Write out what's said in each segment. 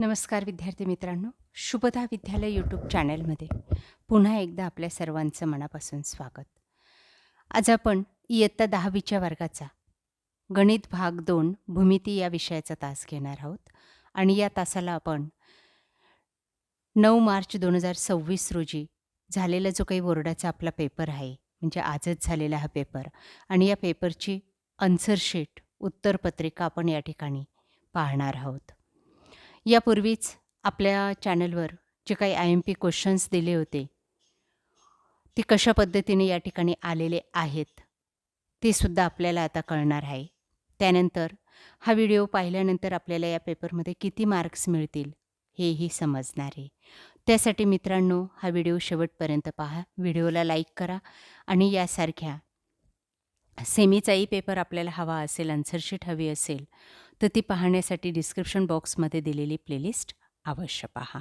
नमस्कार विद्यार्थी मित्रांनो, शुभदा विद्यालय यूट्यूब चॅनलमध्ये पुन्हा एकदा आपल्या सर्वांचं मनापासून स्वागत. आज आपण इयत्ता 10वीच्या वर्गाचा गणित भाग 2 भूमिती या विषयाचा तास घेणार आहोत आणि या तासाला आपण 9 मार्च 2026 रोजी झालेला जो काही बोर्डाचा आपला पेपर आहे, म्हणजे आजच झालेला हा पेपर आणि या पेपरची आन्सर शीट उत्तरपत्रिका आपण या ठिकाणी पाहणार आहोत. यापूर्वीच आपल्या चॅनलवर जे काही IMP क्वेश्चन्स दिले होते, ते कशा पद्धतीने या ठिकाणी आलेले आहेत, ते सुद्धा आपल्याला आता कळणार आहे. त्यानंतर हा व्हिडिओ पाहिल्यानंतर आपल्याला या पेपरमध्ये किती मार्क्स मिळतील, हेही समजणार आहे. त्यासाठी मित्रांनो, हा व्हिडिओ शेवटपर्यंत पहा, व्हिडिओला लाईक करा आणि यासारख्या सेमीचाही पेपर आपल्याला हवा असेल, आन्सर शीट हवी असेल, तर ती पाहण्यासाठी डिस्क्रिप्शन बॉक्समध्ये दिलेली प्लेलिस्ट अवश्य पहा.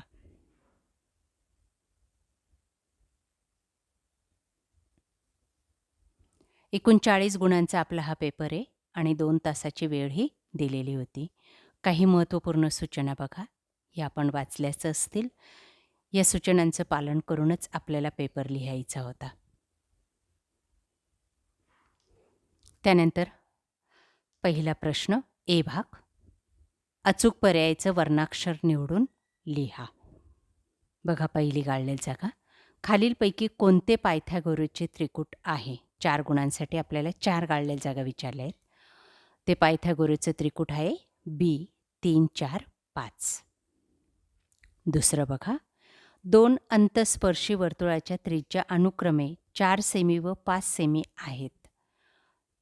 एकूण 40 गुणांचा आपला हा पेपर आहे आणि 2 तासाची वेळही दिलेली होती. काही महत्त्वपूर्ण सूचना बघा, या आपण वाचल्याच असतील. या सूचनांचं पालन करूनच आपल्याला पेपर लिहायचा होता. त्यानंतर पहिला प्रश्न ए भाग. अचूक पर्यायाचं वर्णाक्षर निवडून लिहा. बघा पहिली गाळलेली जागा. खालीलपैकी कोणते पायथागोरसचे त्रिकूट आहे? 4 गुणांसाठी आपल्याला 4 गाळलेल्या जागा विचारल्या आहेत. ते पायथागोरसचं त्रिकूट आहे बी 3, 4, 5. दुसरं बघा. 2 अंतस्पर्शी वर्तुळाच्या त्रिज्या अनुक्रमे 4 सेमी व 5 सेमी आहेत,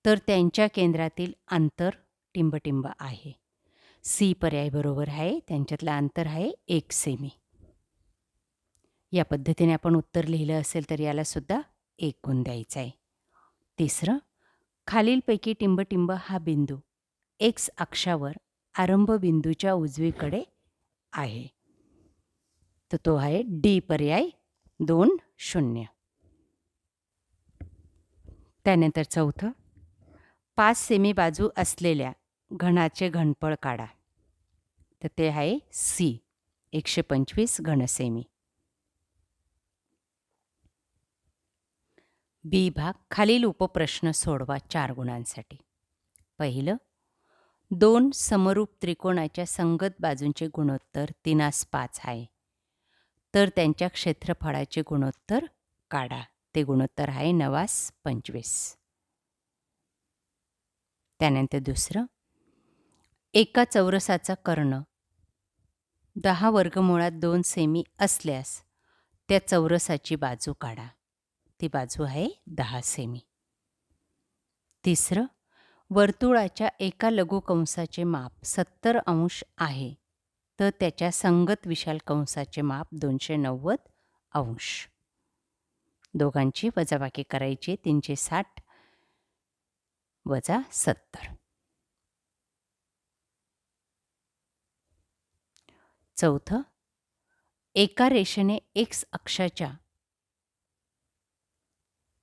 तर त्यांच्या केंद्रातील अंतर टिंबटिंब आहे. सी पर्याय बरोबर आहे. त्यांच्यातलं अंतर आहे 1 सेमी. या पद्धतीने आपण उत्तर लिहिलं असेल तर याला सुद्धा 1 गुण द्यायचा आहे. तिसरं, खालीलपैकी टिंबटिंब हा बिंदू एक्स अक्षावर आरंभ बिंदूच्या उजवीकडे आहे, तर तो आहे डी पर्याय 2, 0. त्यानंतर चौथं, 5 सेमी बाजू असलेल्या घनाचे घनफळ काढा, तर ते आहे सी 125 घनसेमी. बी भाग. खालील उपप्रश्न सोडवा 4 गुणांसाठी. पहिलं, 2 समरूप त्रिकोणाच्या संगत बाजूंचे गुणोत्तर 3:5 आहे, तर त्यांच्या क्षेत्रफळाचे गुणोत्तर काढा. ते गुणोत्तर आहे 9:25. त्यानंतर दुसरं, एका चौरसाचा कर्ण 10 वर्गमुळात 2 सेमी असल्यास त्या चौरसाची बाजू काढा. ती बाजू आहे 10 सेमी. तिसरं, वर्तुळाच्या एका लघुकंसाचे माप 70 अंश आहे, तर त्याच्या संगत विशाल कंसाचे माप 290 अंश. दोघांची वजाबाकी करायची. 360 वजा 70. चौथं, एका रेषेने एक्स अक्षाच्या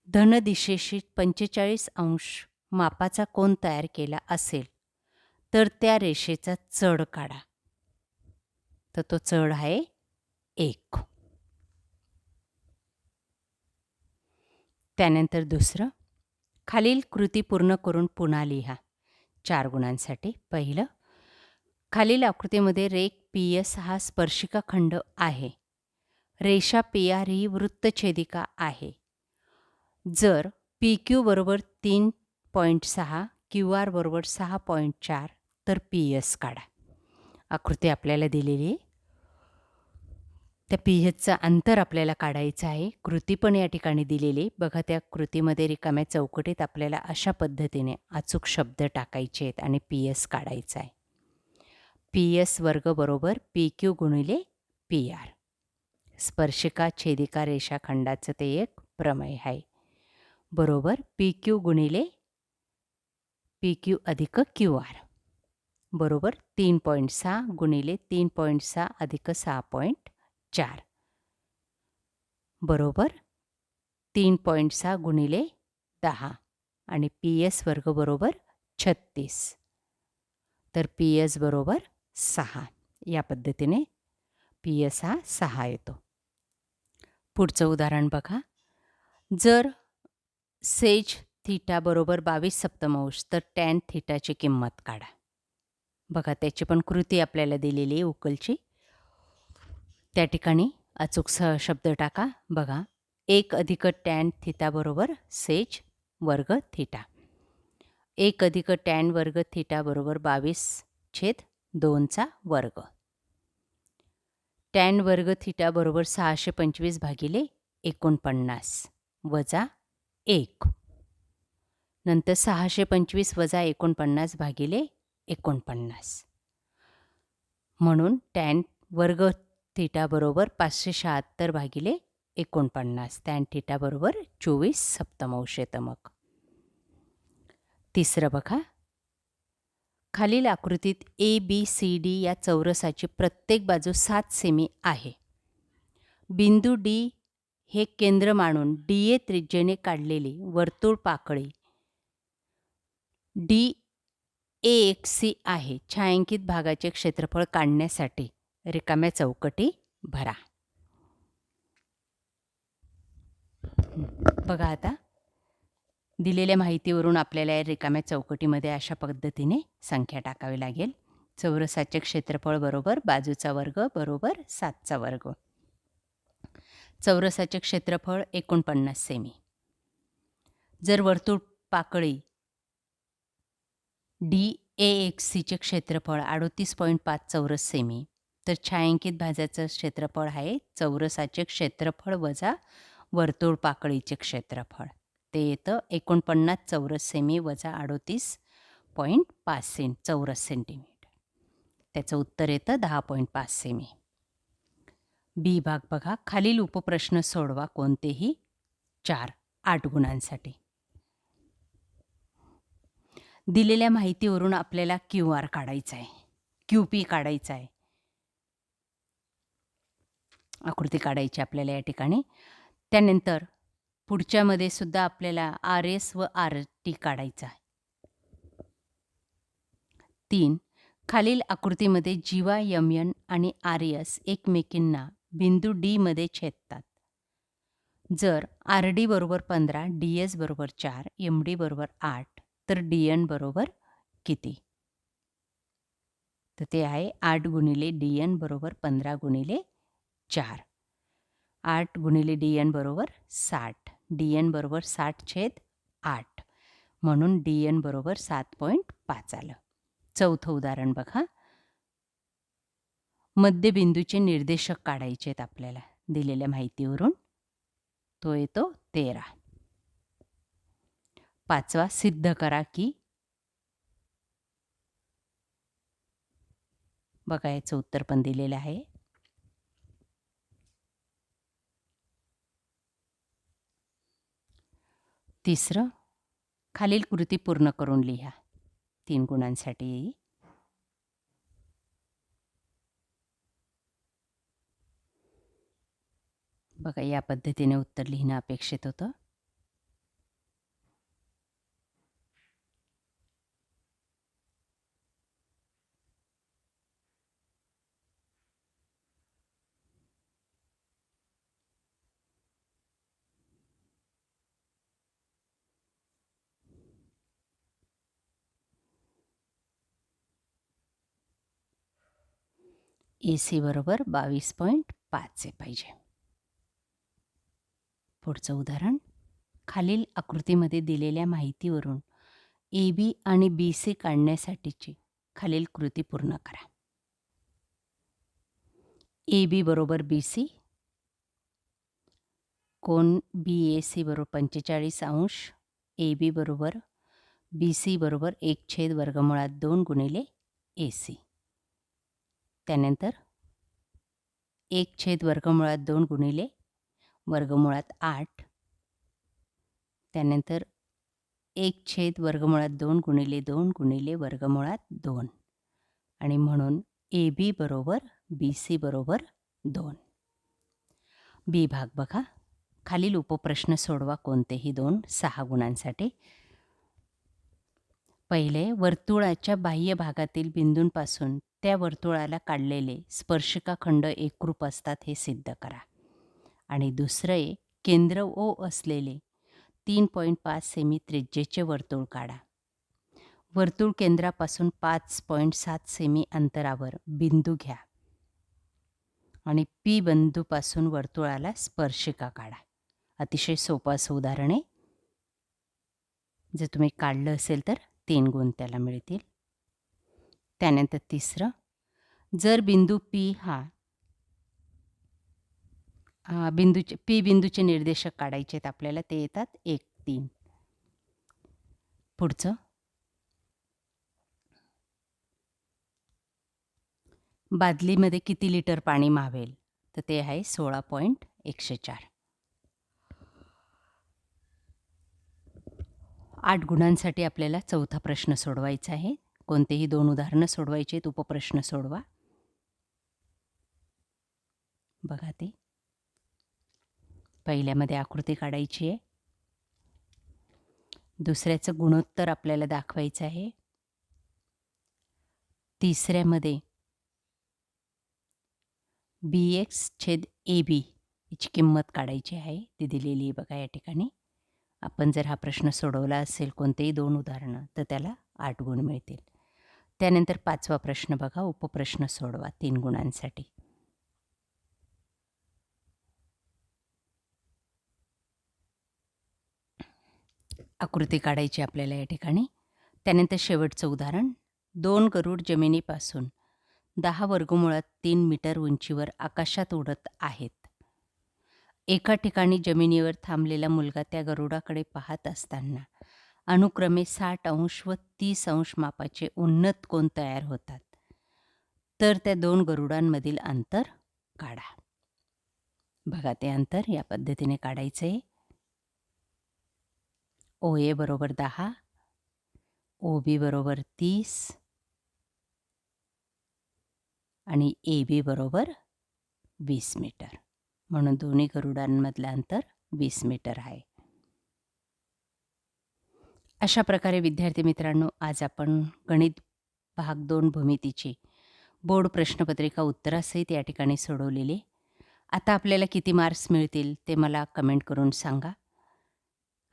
धन दिशेशी 45 अंश मापाचा कोन तयार केला असेल, तर त्या रेषेचा चढ काढा. तर तो चढ आहे 1. त्यानंतर दुसरं, खालील कृती पूर्ण करून पुन्हा लिहा 4 गुणांसाठी. पहिलं, खालील आकृतीमध्ये रेख PS हा स्पर्शिका खंड आहे. रेषा PR ही वृत्तछेदिका आहे. जर PQ बरोबर 3.6, QR बरोबर 6.4, तर PS काढा. आकृती आपल्याला दिलेली आहे. त्या PHचं अंतर आपल्याला काढायचं आहे. कृती पण या ठिकाणी दिलेली. बघा, त्या कृतीमध्ये रिकाम्या चौकटीत आपल्याला अशा पद्धतीने अचूक शब्द टाकायचे आहेत आणि PS काढायचा आहे. PS वर्ग बरोबर PQ गुणिले PR. स्पर्शिका छेदिका रेषाखंडाचं ते एक प्रमेय आहे. बरोबर PQ गुणिले PQ अधिक QR बरोबर 3.6 गुणिले 3.6 अधिक 6.4 बरोबर 3.6 गुणिले 10 आणि PS वर्ग बरोबर 36. तर PS बरोबर 6. या पद्धतीने PS हा 6 येतो. पुढचं उदाहरण बघा. जर सेज थीटा बरोबर 22 सप्तमांश तर टॅन थीटाची किंमत काढा. बघा त्याची पण कृती आपल्याला दिलेली आहे उकलची. त्या ठिकाणी अचूक शब्द टाका. बघा 1 अधिक टॅन थीटा बरोबर सेज वर्ग थीटा. 1 अधिक टॅन वर्ग थीटा बरोबर 22/2चा वर्ग. टॅन वर्ग थीटा बरोबर 625 भागिले 49 वजा 1. नंतर 625 वजा 49 भागिले 49. म्हणून टॅन वर्ग थीटा बरोबर 576 भागिले 49. टॅन थीटा बरोबर 24 सप्तमांश येतं मग. तिसरं बघा. खालील आकृतीत ABCD या चौरसाची प्रत्येक बाजू 7 सेमी आहे. बिंदू D हे केंद्र मानून DA त्रिज्येने काढलेली वर्तुळ पाकळी DAXC आहे. छायांकित भागाचे क्षेत्रफळ काढण्यासाठी रिकाम्या चौकटी भरा. बघा आता दिलेल्या माहितीवरून आपल्याला या रिकाम्या चौकटीमध्ये अशा पद्धतीने संख्या टाकावी लागेल. चौरसाचे क्षेत्रफळ बरोबर बाजूचा वर्ग बरोबर 7चा वर्ग. चौरसाचे क्षेत्रफळ 49 सेमी. जर वर्तुळ पाकळी DAXCचे क्षेत्रफळ 38.5 चौरस सेमी तर छायांकित भागाचं क्षेत्रफळ आहे चौरसाचे क्षेत्रफळ वजा वर्तुळ पाकळीचे क्षेत्रफळ. ते येतं 49 चौरस सेमी वजा 38.5 चौरस सेंटीमीटर. त्याचं उत्तर येतं 10.5 सेमी. बी भाग बघा. खालील उपप्रश्न सोडवा कोणतेही 8 गुणांसाठी. दिलेल्या माहितीवरून आपल्याला QR काढायचा आहे, QP काढायचा आहे. आकृती काढायची आपल्याला या ठिकाणी. त्यानंतर पुढच्यामध्ये सुद्धा आपल्याला RS व RT काढायचा आहे. 3. खालील आकृतीमध्ये जीवा MN आणि RS एकमेकींना बिंदू D मध्ये छेदतात. जर RD बरोबर 15, DS बरोबर 4, MD बरोबर 8 तर DN बरोबर किती? तर ते आहे 8 गुणिले DN बरोबर 15 गुणिले 4. 8 गुणिले DN बरोबर 60. DN बरोबर 60/8 म्हणून DN बरोबर 7.5 आलं. चौथं उदाहरण बघा. मध्यबिंदूचे निर्देशक काढायचे आहेत आपल्याला दिलेल्या माहितीवरून. तो येतो 13. 5वा सिद्ध करा की. बघा याचं उत्तर पण दिलेलं आहे. तिसरं खालील कृती पूर्ण करून लिहा. 3 गुणांसाठी येईल. बघा या पद्धतीने उत्तर लिहिणं अपेक्षित होतं. AC बरोबर 22.5 पाहिजे. पुढचं उदाहरण. खालील आकृतीमध्ये दिलेल्या माहितीवरून AB आणि BC काढण्यासाठीची खालील कृती पूर्ण करा. AB बरोबर BC, कोन BAC बरोबर 45 अंश, AB बरोबर BC बरोबर 1/2 गुणिले AC. त्यानंतर 1/2 गुणिले वर्गमुळात 8. त्यानंतर 1/2 गुणिले 2 गुणिले वर्गमुळात 2 आणि म्हणून AB बरोबर BC बरोबर 2. बी भाग बघा. खालील उपप्रश्न सोडवा कोणतेही 2 6 गुणांसाठी. पहिले वर्तुळाच्या बाह्य भागातील बिंदूंपासून त्या वर्तुळाला काढलेले स्पर्शिका खंड एकरूप असतात हे सिद्ध करा. आणि दुसरे, केंद्र ओ असलेले 3.5 सेमी त्रिज्येचे वर्तुळ काढा. वर्तुळ केंद्रापासून 5.7 सेमी अंतरावर बिंदू घ्या आणि पी बिंदूपासून वर्तुळाला स्पर्शिका काढा. अतिशय सोपं असं उदाहरण आहे. जर तुम्ही काढलं असेल तर 3 गुण त्याला मिळतील. त्यानंतर तिसरं, जर बिंदू पी हा पी बिंदूचे निर्देशक काढायचे आहेत आपल्याला, ते येतात 1, 3. पुढचं, बादलीमध्ये किती लिटर पाणी मावेल? तर ते आहे 16.104. 8 गुणांसाठी आपल्याला चौथा प्रश्न सोडवायचा आहे. कोणतेही 2 उदाहरणं सोडवायची आहेत. उपप्रश्न सोडवा. बघा ते. पहिल्यामध्ये आकृती काढायची आहे. दुसऱ्याचं गुणोत्तर आपल्याला दाखवायचं आहे. तिसऱ्यामध्ये BX/AB याची किंमत काढायची आहे. ती दिलेली आहे बघा या ठिकाणी. आपण जर हा प्रश्न सोडवला असेल कोणतेही 2 उदाहरणं तर त्याला 8 गुण मिळतील. त्यानंतर 5वा प्रश्न बघा, उपप्रश्न सोडवा 3 गुणांसाठी. आकृती काढायची आपल्याला या ठिकाणी. त्यानंतर शेवटचं उदाहरण, 2 गरुड जमिनीपासून 10 वर्गमुळात 3 मीटर उंचीवर आकाशात उडत आहेत. एका ठिकाणी जमिनीवर थांबलेला मुलगा त्या गरुडाकडे पाहत असताना अनुक्रमे 60 अंश व 30 अंश मापाचे उन्नत कोन तयार होतात. तर त्या 2 गरुडांमधील अंतर काढा. बघा ते अंतर या पद्धतीने काढायचं आहे. OA बरोबर 10, OB बरोबर 30 आणि AB बरोबर 20 मीटर. म्हणून दोन्ही गरुडांमधलं अंतर 20 मीटर आहे. अशा प्रकारे विद्यार्थी मित्रांनो, आज आपण गणित भाग 2 भूमितीची बोर्ड प्रश्नपत्रिका उत्तरासहित या ठिकाणी सोडवलेली. आता आपल्याला किती मार्क्स मिळतील ते मला कमेंट करून सांगा.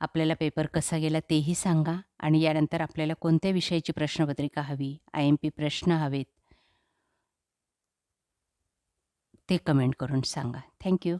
आपल्याला पेपर कसा गेला तेही सांगा आणि यानंतर आपल्याला कोणत्या विषयाची प्रश्नपत्रिका हवी, IMP प्रश्न हवेत ते कमेंट करून सांगा. थँक्यू.